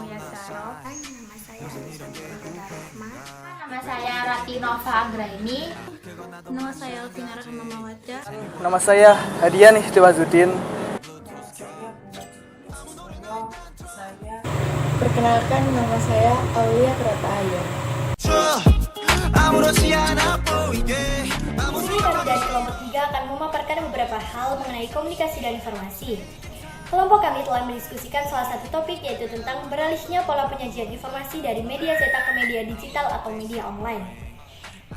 Muyasaro. Nama saya Alisonda Rahma. Nama saya Ratinova Anggraini. Nama saya Alvina Rahmawati. Nama saya Hadian Istiwazudin. Perkenalkan, nama saya Aulia Pratayo. Kami dari kelompok 3 akan memaparkan beberapa hal mengenai komunikasi dan informasi. Kelompok kami telah mendiskusikan salah satu topik, yaitu tentang beralihnya pola penyajian informasi dari media cetak ke media digital atau media online.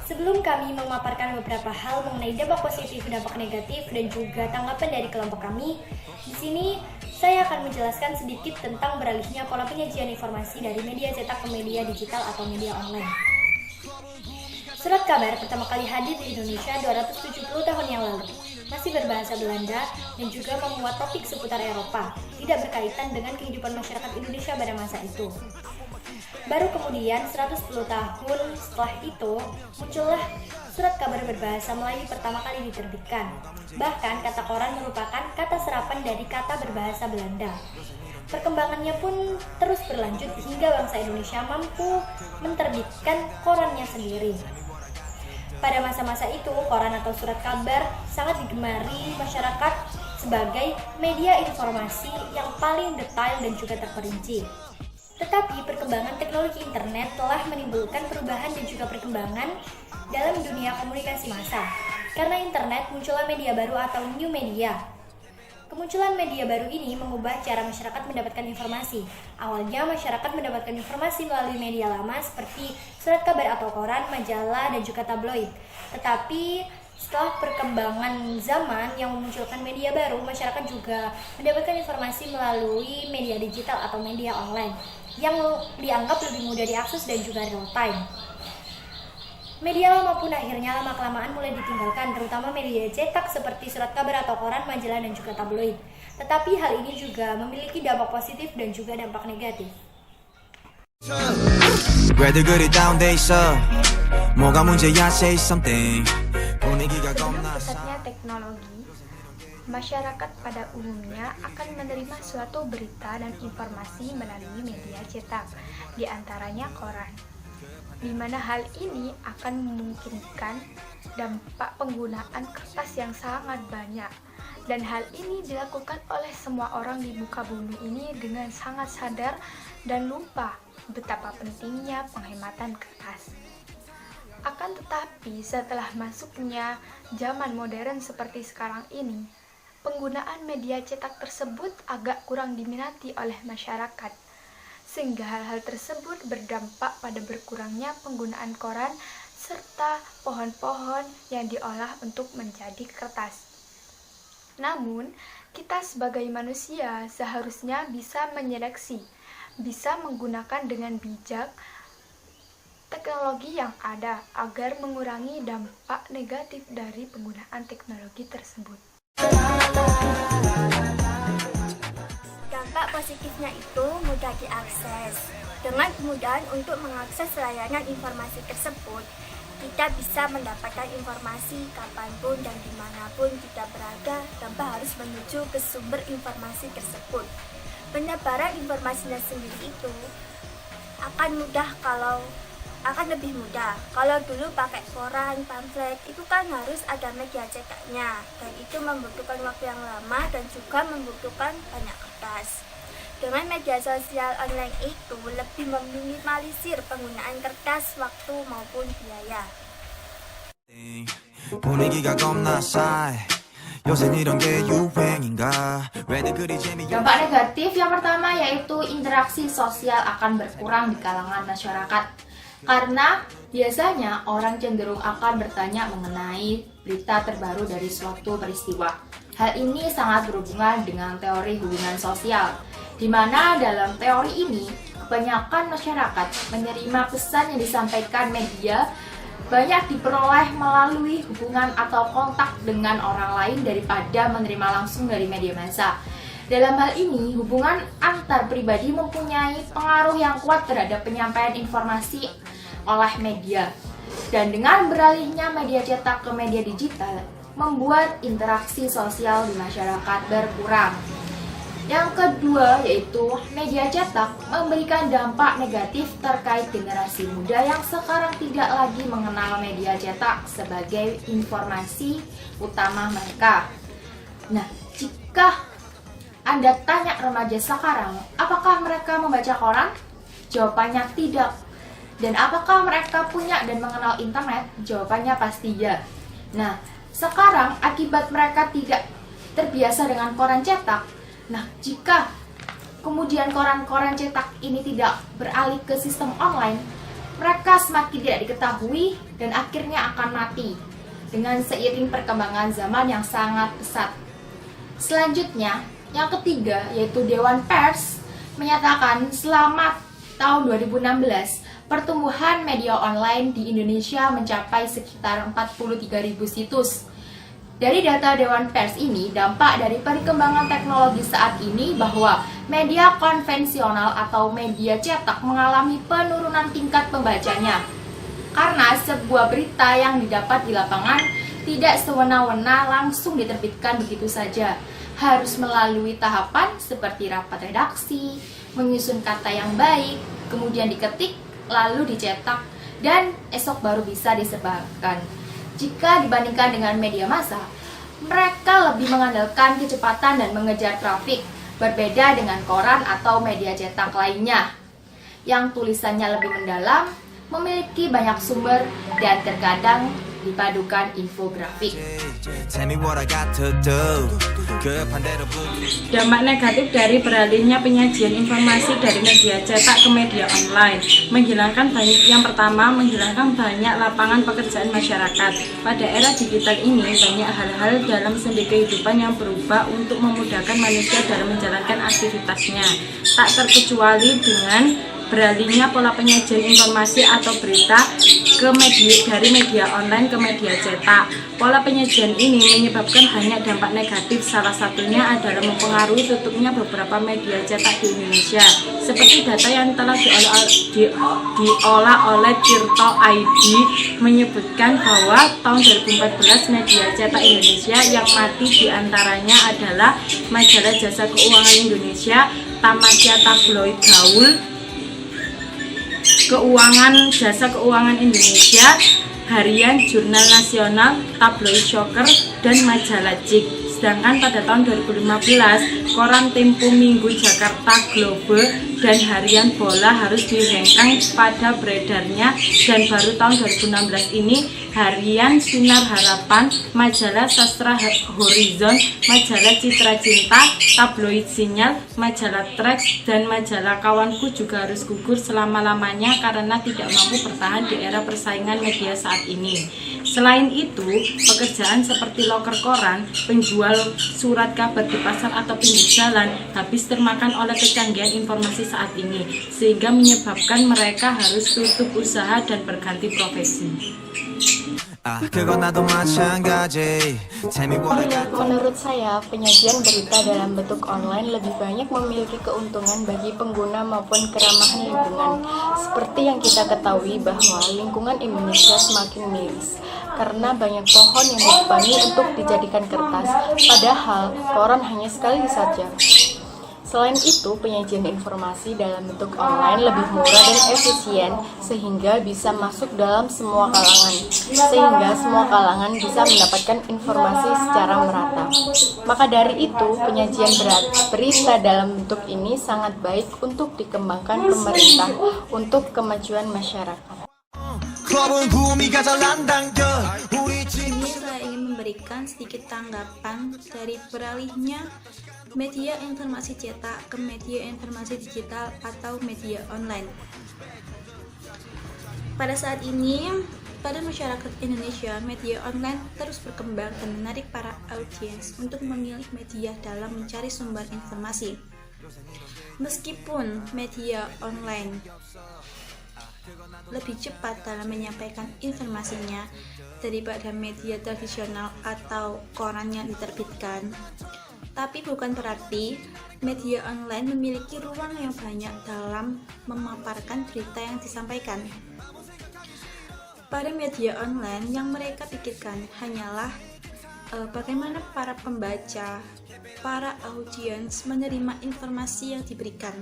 Sebelum kami memaparkan beberapa hal mengenai dampak positif, dampak negatif, dan juga tanggapan dari kelompok kami, di sini saya akan menjelaskan sedikit tentang beralihnya pola penyajian informasi dari media cetak ke media digital atau media online. Surat kabar pertama kali hadir di Indonesia 270 tahun yang lalu. Masih berbahasa Belanda dan juga memuat topik seputar Eropa, tidak berkaitan dengan kehidupan masyarakat Indonesia pada masa itu. Baru kemudian 110 tahun setelah itu, muncullah surat kabar berbahasa Melayu pertama kali diterbitkan. Bahkan kata koran merupakan kata serapan dari kata berbahasa Belanda. Perkembangannya pun terus berlanjut hingga bangsa Indonesia mampu menerbitkan korannya sendiri. Pada masa-masa itu, koran atau surat kabar sangat digemari masyarakat sebagai media informasi yang paling detail dan juga terperinci. Tetapi perkembangan teknologi internet telah menimbulkan perubahan dan juga perkembangan dalam dunia komunikasi massa. Karena internet, muncullah media baru atau new media. Kemunculan media baru ini mengubah cara masyarakat mendapatkan informasi. Awalnya masyarakat mendapatkan informasi melalui media lama seperti surat kabar atau koran, majalah, dan juga tabloid. Tetapi setelah perkembangan zaman yang memunculkan media baru, masyarakat juga mendapatkan informasi melalui media digital atau media online yang dianggap lebih mudah diakses dan juga real time. Media lama pun akhirnya lama-kelamaan mulai ditinggalkan, terutama media cetak seperti surat kabar atau koran, majalah, dan juga tabloid. Tetapi hal ini juga memiliki dampak positif dan juga dampak negatif. Dengan pesatnya teknologi, masyarakat pada umumnya akan menerima suatu berita dan informasi melalui media cetak, di antaranya koran. Di mana hal ini akan memungkinkan dampak penggunaan kertas yang sangat banyak, dan hal ini dilakukan oleh semua orang di muka bumi ini dengan sangat sadar dan lupa betapa pentingnya penghematan kertas. Akan tetapi setelah masuknya zaman modern seperti sekarang ini, penggunaan media cetak tersebut agak kurang diminati oleh masyarakat, sehingga hal-hal tersebut berdampak pada berkurangnya penggunaan koran serta pohon-pohon yang diolah untuk menjadi kertas. Namun, kita sebagai manusia seharusnya bisa menyeleksi, bisa menggunakan dengan bijak teknologi yang ada agar mengurangi dampak negatif dari penggunaan teknologi tersebut. Dampak positifnya itu mudah diakses. Dengan kemudahan untuk mengakses layanan informasi tersebut, kita bisa mendapatkan informasi kapanpun dan dimanapun kita berada tanpa harus menuju ke sumber informasi tersebut. Penyebaran informasinya sendiri itu akan lebih mudah. Kalau dulu pakai koran, pamflet, itu kan harus ada media cetaknya, dan itu membutuhkan waktu yang lama dan juga membutuhkan banyak kertas. Dengan media sosial online itu lebih meminimalisir penggunaan kertas, waktu maupun biaya. Dampak negatif yang pertama yaitu interaksi sosial akan berkurang di kalangan masyarakat. Karena biasanya orang cenderung akan bertanya mengenai berita terbaru dari suatu peristiwa. Hal ini sangat berhubungan dengan teori hubungan sosial, di mana dalam teori ini kebanyakan masyarakat menerima pesan yang disampaikan media banyak diperoleh melalui hubungan atau kontak dengan orang lain daripada menerima langsung dari media massa. Dalam hal ini, hubungan antar pribadi mempunyai pengaruh yang kuat terhadap penyampaian informasi oleh media. Dan dengan beralihnya media cetak ke media digital, membuat interaksi sosial di masyarakat berkurang. Yang kedua yaitu media cetak memberikan dampak negatif terkait generasi muda yang sekarang tidak lagi mengenal media cetak sebagai informasi utama mereka. Nah, jika Anda tanya remaja sekarang, apakah mereka membaca koran? Jawabannya tidak. Dan apakah mereka punya dan mengenal internet? Jawabannya pasti ya. Nah, sekarang akibat mereka tidak terbiasa dengan koran cetak. Nah, jika kemudian koran-koran cetak ini tidak beralih ke sistem online, mereka semakin tidak diketahui dan akhirnya akan mati dengan seiring perkembangan zaman yang sangat pesat. Selanjutnya, yang ketiga yaitu Dewan Pers menyatakan selama tahun 2016 pertumbuhan media online di Indonesia mencapai sekitar 43.000 situs. Dari data Dewan Pers ini, dampak dari perkembangan teknologi saat ini bahwa media konvensional atau media cetak mengalami penurunan tingkat pembacanya. Karena sebuah berita yang didapat di lapangan tidak sewena-wena langsung diterbitkan begitu saja. Harus melalui tahapan seperti rapat redaksi, menyusun kata yang baik, kemudian diketik, lalu dicetak, dan esok baru bisa disebarkan. Jika dibandingkan dengan media massa, mereka lebih mengandalkan kecepatan dan mengejar trafik, berbeda dengan koran atau media cetak lainnya yang tulisannya lebih mendalam, memiliki banyak sumber, dan terkadang dipadukan infografik. Dampak negatif dari beralihnya penyajian informasi dari media cetak ke media online yang pertama, menghilangkan banyak lapangan pekerjaan masyarakat. Pada era digital ini, banyak hal-hal dalam sendi kehidupan yang berubah untuk memudahkan manusia dalam menjalankan aktivitasnya. Tak terkecuali dengan beralihnya pola penyajian informasi atau berita dari media online ke media cetak. Pola penyajian ini menyebabkan banyak dampak negatif, salah satunya adalah mempengaruhi tutupnya beberapa media cetak di Indonesia. Seperti data yang telah diolah oleh Tirto ID menyebutkan bahwa tahun 2014 media cetak Indonesia yang mati diantaranya adalah Majalah Jasa Keuangan Indonesia, Tamasya Tabloid Gaul, Jasa Keuangan Indonesia, Harian Jurnal Nasional, Tabloid Shocker, dan Majalah Jik. Sedangkan pada tahun 2015, koran Tempo Minggu Jakarta Globe dan Harian Bola harus dihengkang pada beredarnya, dan baru tahun 2016 ini Harian Sinar Harapan, Majalah Sastra Horizon, Majalah Citra Cinta, Tabloid Sinyal, Majalah Trax, dan Majalah Kawanku juga harus gugur selama-lamanya karena tidak mampu bertahan di era persaingan media saat ini. Selain itu, pekerjaan seperti loker koran, penjual surat kabar di pasar atau pinggir jalan habis termakan oleh kecanggihan informasi saat ini, sehingga menyebabkan mereka harus tutup usaha dan berganti profesi. Menurut saya, penyajian berita dalam bentuk online lebih banyak memiliki keuntungan bagi pengguna maupun keramahan lingkungan. Seperti yang kita ketahui bahwa lingkungan Indonesia semakin miris karena banyak pohon yang ditebang untuk dijadikan kertas, padahal koran hanya sekali saja. Selain itu, penyajian informasi dalam bentuk online lebih murah dan efisien sehingga bisa masuk dalam semua kalangan, sehingga semua kalangan bisa mendapatkan informasi secara merata. Maka dari itu, penyajian berita dalam bentuk ini sangat baik untuk dikembangkan pemerintah untuk kemajuan masyarakat. Ini saya ingin memberikan sedikit tanggapan dari beralihnya media informasi cetak ke media informasi digital atau media online. Pada saat ini, pada masyarakat Indonesia, media online terus berkembang dan menarik para audiens untuk memilih media dalam mencari sumber informasi. Meskipun media online lebih cepat dalam menyampaikan informasinya daripada media tradisional atau koran yang diterbitkan, tapi bukan berarti media online memiliki ruang yang banyak dalam memaparkan berita yang disampaikan. Pada media online, yang mereka pikirkan hanyalah bagaimana para pembaca para audiens menerima informasi yang diberikan.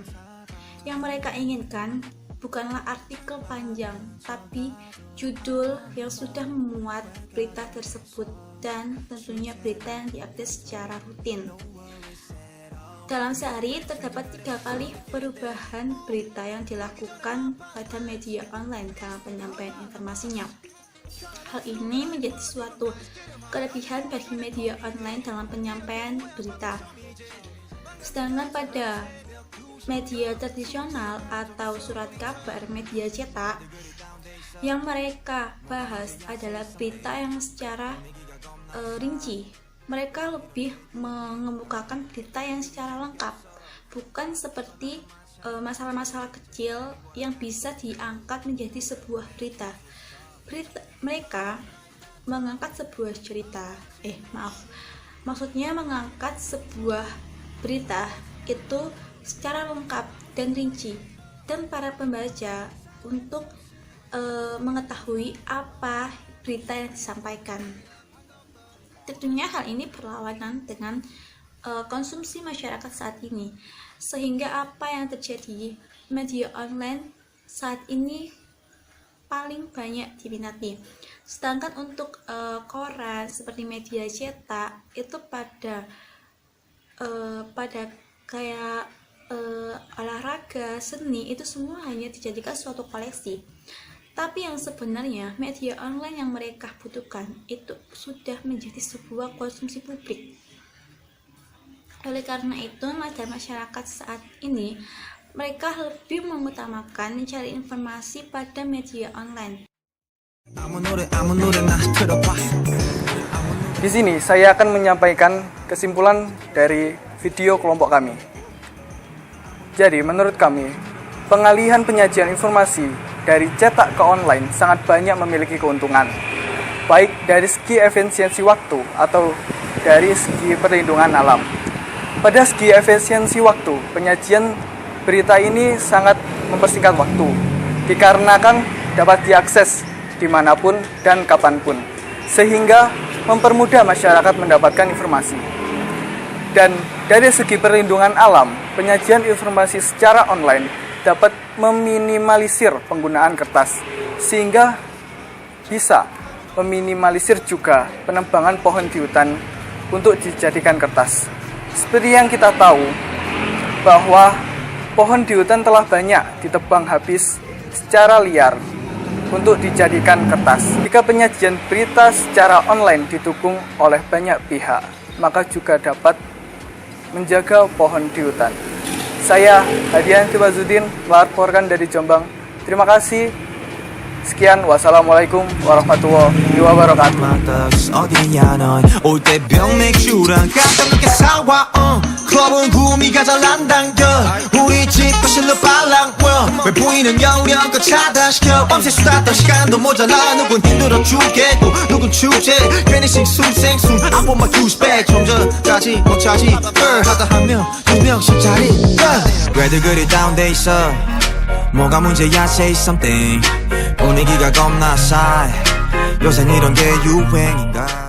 Yang mereka inginkan bukanlah artikel panjang, tapi judul yang sudah memuat berita tersebut dan tentunya berita yang diupdate secara rutin. Dalam sehari terdapat 3 kali perubahan berita yang dilakukan pada media online dalam penyampaian informasinya. Hal ini menjadi suatu kelebihan bagi media online dalam penyampaian berita. Sedangkan pada media tradisional atau surat kabar media cetak, yang mereka bahas adalah berita yang secara rinci. Mereka lebih mengemukakan berita yang secara lengkap, bukan seperti masalah-masalah kecil yang bisa diangkat menjadi sebuah berita. Mereka mengangkat sebuah cerita, maksudnya mengangkat sebuah berita itu secara lengkap dan rinci, dan para pembaca untuk mengetahui apa berita yang disampaikan. Tentunya hal ini berlawanan dengan konsumsi masyarakat saat ini, sehingga apa yang terjadi, media online saat ini paling banyak diminati. Sedangkan untuk koran seperti media cetak itu pada kayak olahraga, seni, itu semua hanya dijadikan suatu koleksi. Tapi yang sebenarnya media online yang mereka butuhkan itu sudah menjadi sebuah konsumsi publik. Oleh karena itu, masyarakat saat ini mereka lebih mengutamakan mencari informasi pada media online. Di sini saya akan menyampaikan kesimpulan dari video kelompok kami. Jadi, menurut kami, pengalihan penyajian informasi dari cetak ke online sangat banyak memiliki keuntungan, baik dari segi efisiensi waktu atau dari segi perlindungan alam. Pada segi efisiensi waktu, penyajian berita ini sangat mempersingkat waktu, dikarenakan dapat diakses dimanapun dan kapanpun, sehingga mempermudah masyarakat mendapatkan informasi. Dan dari segi perlindungan alam, penyajian informasi secara online dapat meminimalisir penggunaan kertas, sehingga bisa meminimalisir juga penebangan pohon di hutan untuk dijadikan kertas. Seperti yang kita tahu, bahwa pohon di hutan telah banyak ditebang habis secara liar untuk dijadikan kertas. Jika penyajian berita secara online didukung oleh banyak pihak, maka juga dapat menjaga pohon di hutan. Saya Hadian Tibazuddin melaporkan dari Jombang. Terima kasih. Sekian, wassalamualaikum warahmatullahi wabarakatuh. 클럽은 구미가 잘 안 당겨 우리 집 거실로 빨랑 모여 왜 보이는 영역껏 차단시켜 밤새 수다 떨 시간도 모자라 누군 힘들어 죽겠고 누군 축제 괜히 싱숭생숭 안 본 막 90배 좀 전까지 못 차지 하다 한 명, 두 명씩 자리 왜들 그리 다운돼 있어 뭐가 문제야 say something 분위기가 겁나 싸해 요새 이런 게 유행인가